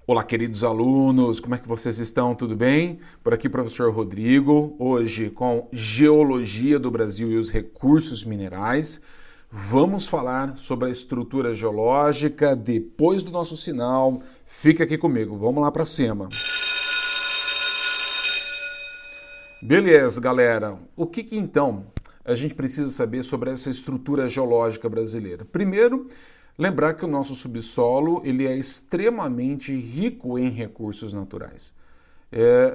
Olá, queridos alunos, como é que vocês estão? Tudo bem? Por aqui, professor Rodrigo, hoje com Geologia do Brasil e os recursos minerais. Vamos falar sobre a estrutura geológica depois do nosso sinal. Fica aqui comigo, vamos lá para cima. Beleza, galera. O que então a gente precisa saber sobre essa estrutura geológica brasileira? Primeiro, lembrar que o nosso subsolo ele é extremamente rico em recursos naturais.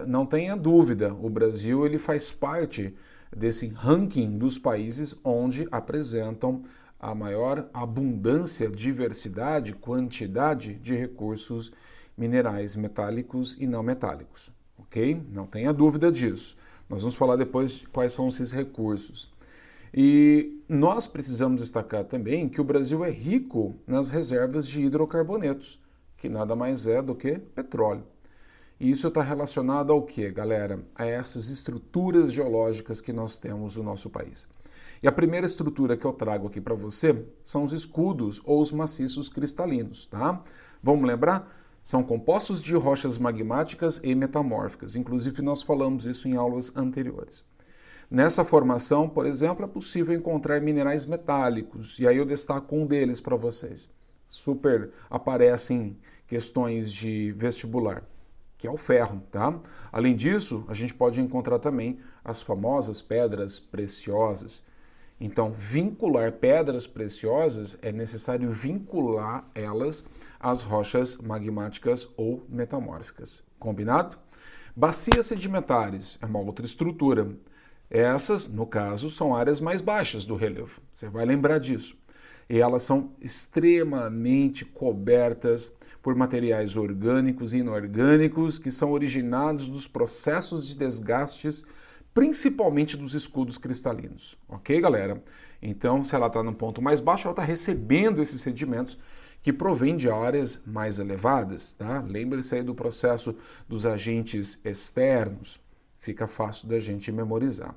Não tenha dúvida, o Brasil ele faz parte desse ranking dos países onde apresentam a maior abundância, diversidade, quantidade de recursos minerais metálicos e não metálicos, ok? Não tenha dúvida disso. Nós vamos falar depois de quais são esses recursos. E nós precisamos destacar também que o Brasil é rico nas reservas de hidrocarbonetos, que nada mais é do que petróleo. E isso está relacionado ao que, galera? A essas estruturas geológicas que nós temos no nosso país. E a primeira estrutura que eu trago aqui para você são os escudos ou os maciços cristalinos, tá? Vamos lembrar? São compostos de rochas magmáticas e metamórficas. Inclusive, nós falamos isso em aulas anteriores. Nessa formação, por exemplo, é possível encontrar minerais metálicos, e aí eu destaco um deles para vocês. Super aparece em questões de vestibular, que é o ferro, tá? Além disso, a gente pode encontrar também as famosas pedras preciosas. Então, vincular pedras preciosas é necessário vincular elas às rochas magmáticas ou metamórficas. Combinado? Bacias sedimentares é uma outra estrutura. Essas, no caso, são áreas mais baixas do relevo. Você vai lembrar disso. E elas são extremamente cobertas por materiais orgânicos e inorgânicos que são originados dos processos de desgastes, principalmente dos escudos cristalinos. Ok, galera? Então, se ela está no ponto mais baixo, ela está recebendo esses sedimentos que provêm de áreas mais elevadas. Tá? Lembre-se aí do processo dos agentes externos. Fica fácil da gente memorizar.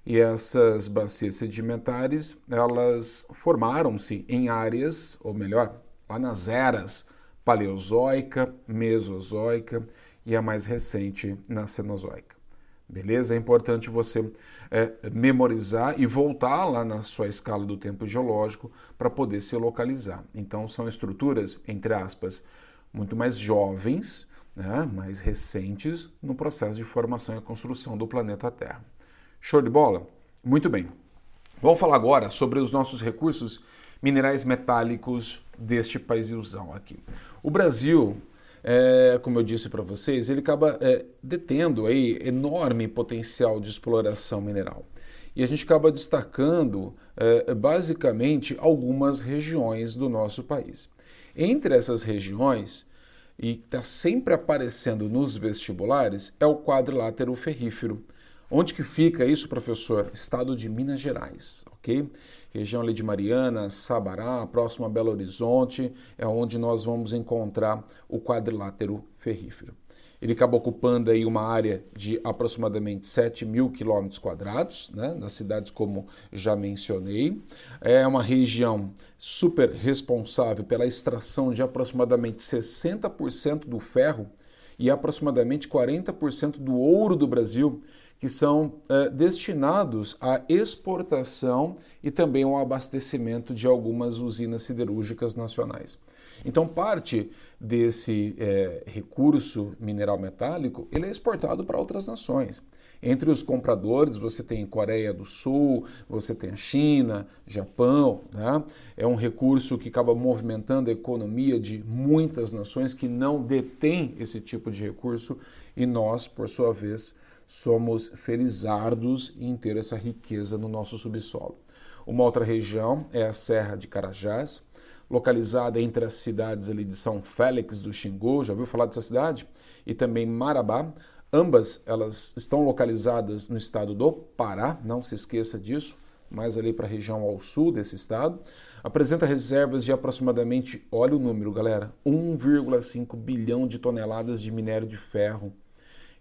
E essas bacias sedimentares, elas formaram-se em áreas, ou melhor, lá nas eras paleozoica, mesozoica e a mais recente na cenozoica. Beleza? É importante você memorizar e voltar lá na sua escala do tempo geológico para poder se localizar. Então, são estruturas, entre aspas, muito mais jovens, mais recentes no processo de formação e construção do planeta Terra. Show de bola? Muito bem. Vamos falar agora sobre os nossos recursos minerais metálicos deste paísão aqui. O Brasil, como eu disse para vocês, ele acaba detendo aí enorme potencial de exploração mineral. E a gente acaba destacando basicamente algumas regiões do nosso país. Entre essas regiões, e está sempre aparecendo nos vestibulares, é o quadrilátero ferrífero. Onde que fica isso, professor? Estado de Minas Gerais, ok? Região ali de Mariana, Sabará, próximo a Belo Horizonte, é onde nós vamos encontrar o quadrilátero ferrífero. Ele acaba ocupando aí uma área de aproximadamente 7.000 quilômetros quadrados, né, nas cidades como já mencionei. É uma região super responsável pela extração de aproximadamente 60% do ferro e aproximadamente 40% do ouro do Brasil, que são destinados à exportação e também ao abastecimento de algumas usinas siderúrgicas nacionais. Então, parte desse recurso mineral metálico ele é exportado para outras nações. Entre os compradores, você tem Coreia do Sul, você tem a China, Japão, né? É um recurso que acaba movimentando a economia de muitas nações que não detêm esse tipo de recurso e nós, por sua vez, somos felizardos em ter essa riqueza no nosso subsolo. Uma outra região é a Serra de Carajás, localizada entre as cidades ali de São Félix do Xingu, já ouviu falar dessa cidade? E também Marabá. Ambas elas estão localizadas no estado do Pará, não se esqueça disso, mais ali para a região ao sul desse estado. Apresenta reservas de aproximadamente, olha o número, galera, 1,5 bilhão de toneladas de minério de ferro.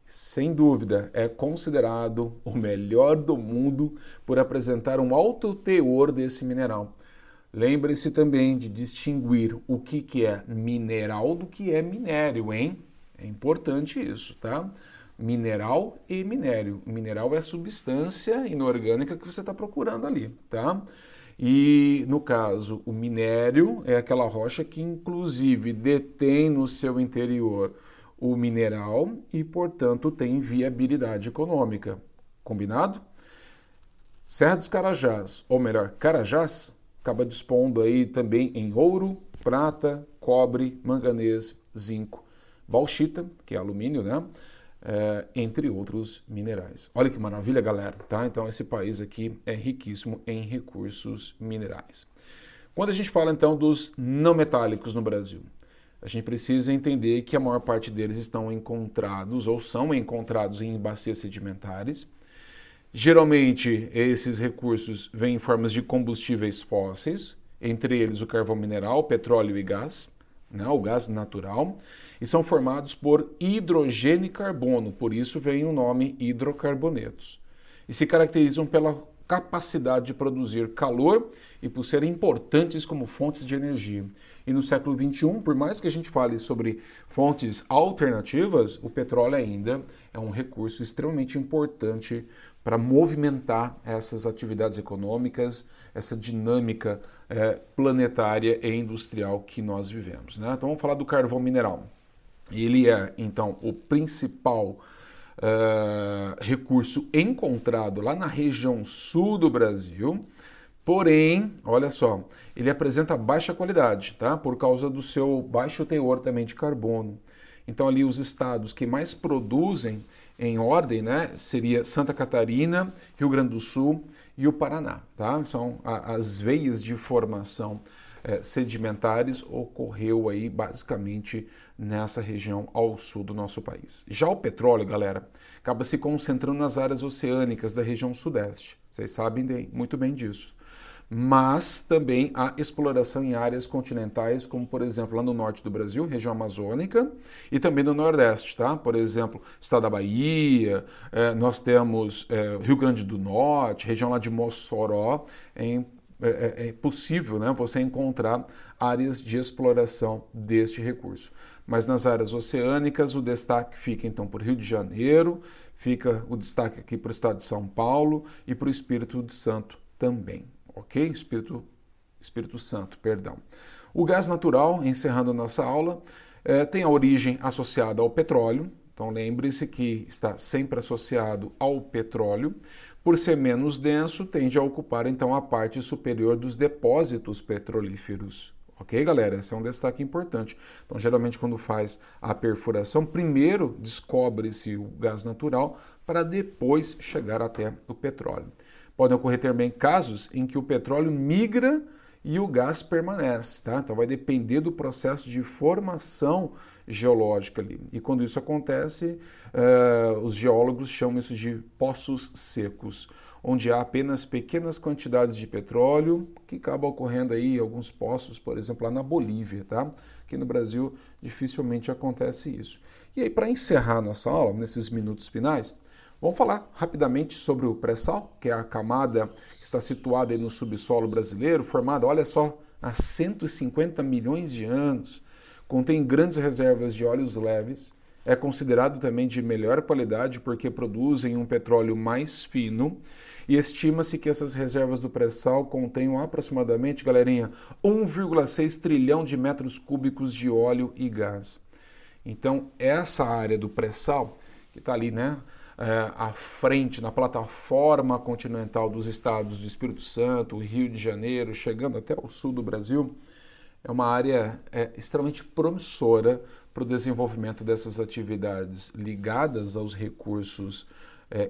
Sem dúvida, é considerado o melhor do mundo por apresentar um alto teor desse mineral. Lembre-se também de distinguir o que é mineral do que é minério, hein? É importante isso, tá? Mineral e minério. Mineral é a substância inorgânica que você está procurando ali, tá? E, no caso, o minério é aquela rocha que, inclusive, detém no seu interior o mineral e, portanto, tem viabilidade econômica. Combinado? Serra dos Carajás, ou melhor, Carajás, acaba dispondo aí também em ouro, prata, cobre, manganês, zinco, bauxita, que é alumínio, né? Entre outros minerais. Olha que maravilha, galera, tá? Então esse país aqui é riquíssimo em recursos minerais. Quando a gente fala então dos não metálicos no Brasil, a gente precisa entender que a maior parte deles estão encontrados ou são encontrados em bacias sedimentares. Geralmente esses recursos vêm em formas de combustíveis fósseis, entre eles o carvão mineral, petróleo e gás, né, o gás natural, e são formados por hidrogênio e carbono, por isso vem o nome hidrocarbonetos. E se caracterizam pela capacidade de produzir calor e por serem importantes como fontes de energia. E no século XXI, por mais que a gente fale sobre fontes alternativas, o petróleo ainda é um recurso extremamente importante para movimentar essas atividades econômicas, essa dinâmica planetária e industrial que nós vivemos, né? Então vamos falar do carvão mineral. Ele é, então, o principal recurso encontrado lá na região sul do Brasil, porém, olha só, ele apresenta baixa qualidade, tá? Por causa do seu baixo teor também de carbono. Então ali os estados que mais produzem em ordem, né, seria Santa Catarina, Rio Grande do Sul e o Paraná, tá? São as veias de formação sedimentares ocorreu aí basicamente nessa região ao sul do nosso país. Já o petróleo, galera, acaba se concentrando nas áreas oceânicas da região sudeste. Vocês sabem muito bem disso. Mas também há exploração em áreas continentais, como por exemplo lá no norte do Brasil, região amazônica, e também no nordeste, tá? Por exemplo, estado da Bahia, nós temos Rio Grande do Norte, região lá de Mossoró, é possível, né, você encontrar áreas de exploração deste recurso. Mas nas áreas oceânicas, o destaque fica então por Rio de Janeiro, fica o destaque aqui para o estado de São Paulo e para o Espírito Santo também, ok? Espírito Santo, perdão. O gás natural, encerrando a nossa aula, tem a origem associada ao petróleo, então lembre-se que está sempre associado ao petróleo. Por ser menos denso, tende a ocupar então a parte superior dos depósitos petrolíferos. Ok, galera? Esse é um destaque importante. Então, geralmente, quando faz a perfuração, primeiro descobre-se o gás natural para depois chegar até o petróleo. Podem ocorrer também casos em que o petróleo migra e o gás permanece, tá? Então vai depender do processo de formação geológica ali. E quando isso acontece, os geólogos chamam isso de poços secos, onde há apenas pequenas quantidades de petróleo, que acaba ocorrendo aí alguns poços, por exemplo, lá na Bolívia, tá? Aqui no Brasil dificilmente acontece isso. E aí, para encerrar nossa aula, nesses minutos finais, vamos falar rapidamente sobre o pré-sal, que é a camada que está situada aí no subsolo brasileiro, formada, olha só, há 150 milhões de anos. Contém grandes reservas de óleos leves, é considerado também de melhor qualidade porque produzem um petróleo mais fino e estima-se que essas reservas do pré-sal contenham aproximadamente, galerinha, 1,6 trilhão de metros cúbicos de óleo e gás. Então, essa área do pré-sal, que está ali, né, à frente, na plataforma continental dos estados do Espírito Santo, Rio de Janeiro, chegando até o sul do Brasil, é uma área extremamente promissora para o desenvolvimento dessas atividades ligadas aos recursos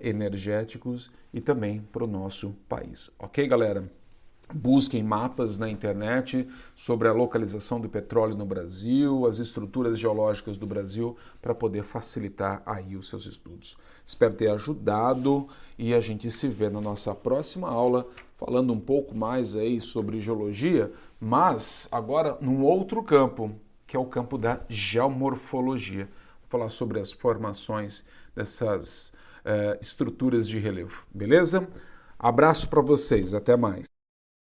energéticos e também para o nosso país. Ok, galera? Busquem mapas na internet sobre a localização do petróleo no Brasil, as estruturas geológicas do Brasil, para poder facilitar aí os seus estudos. Espero ter ajudado e a gente se vê na nossa próxima aula, falando um pouco mais aí sobre geologia, mas agora num outro campo, que é o campo da geomorfologia. Vou falar sobre as formações dessas estruturas de relevo, beleza? Abraço para vocês, até mais.